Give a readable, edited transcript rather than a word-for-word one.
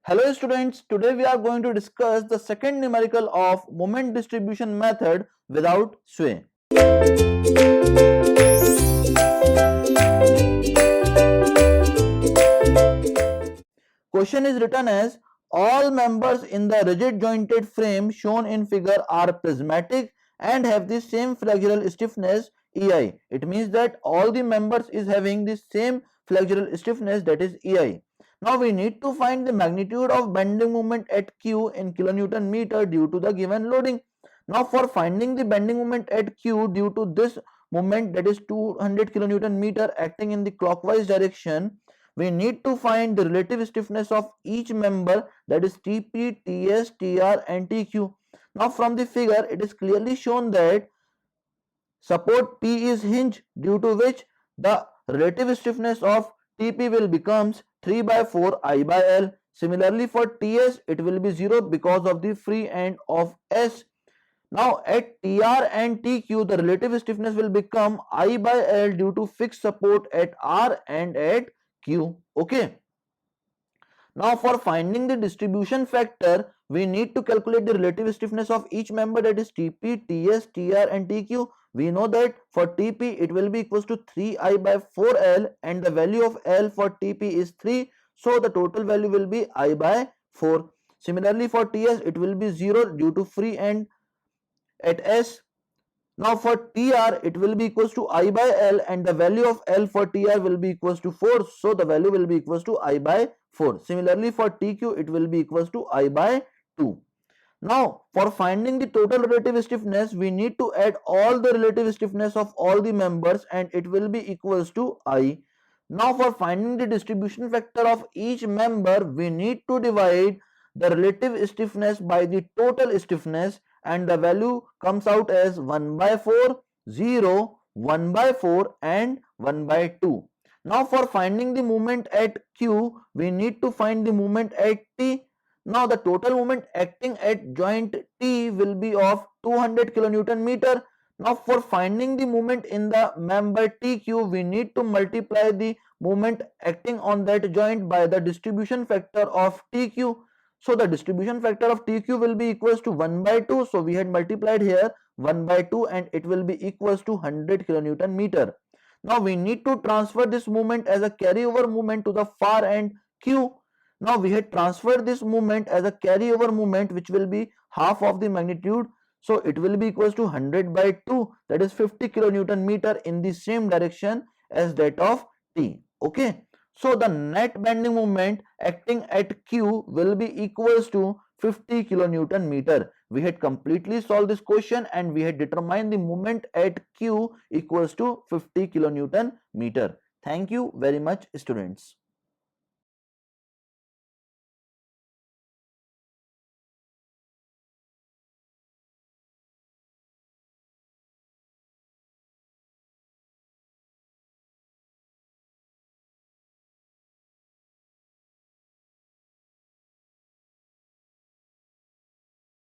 Hello students, today we are going to discuss the second numerical of moment distribution method without sway. Question is written as all members in the rigid jointed frame shown in figure are prismatic and have the same flexural stiffness EI. It means that all the members is having the same flexural stiffness, that is EI. Now we need to find the magnitude of bending moment at Q in kilonewton meter due to the given loading. Now for finding the bending moment at Q due to this moment, that is 200 kilonewton meter acting in the clockwise direction, we need to find the relative stiffness of each member, that is TP, TS, TR and TQ. Now from the figure it is clearly shown that support P is hinge, due to which the relative stiffness of TP will becomes 3 by 4 I by L. Similarly for TS it will be 0 because of the free end of S. Now at TR and TQ the relative stiffness will become I by L due to fixed support at R and at Q. Okay. Now for finding the distribution factor, we need to calculate the relative stiffness of each member, that is TP, TS, TR and TQ. We know that for TP it will be equals to 3I by 4L and the value of L for TP is 3. So the total value will be I by 4. Similarly for TS it will be 0 due to free end at S. Now for TR it will be equals to I by L and the value of L for TR will be equals to 4. So the value will be equals to I by 4. Similarly for TQ it will be equals to I by 2. Now for finding the total relative stiffness, we need to add all the relative stiffness of all the members and it will be equals to I. Now for finding the distribution factor of each member, we need to divide the relative stiffness by the total stiffness and the value comes out as 1 by 4, 0, 1 by 4 and 1 by 2. Now for finding the moment at Q, we need to find the moment at T. Now the total moment acting at joint T will be of 200 kilonewton meter. Now for finding the moment in the member TQ, we need to multiply the moment acting on that joint by the distribution factor of TQ. So the distribution factor of TQ will be equals to 1 by 2. So we had multiplied here 1 by 2 and it will be equals to 100 kilonewton meter. Now we need to transfer this moment as a carryover moment to the far end Q. Now we had transferred this moment as a carryover moment which will be half of the magnitude. So it will be equals to 100 by 2, that is 50 kilonewton meter in the same direction as that of T. Okay. So the net bending moment acting at Q will be equals to 50 kilonewton meter. We had completely solved this question and we had determined the moment at Q equals to 50 kilonewton meter. Thank you very much, students.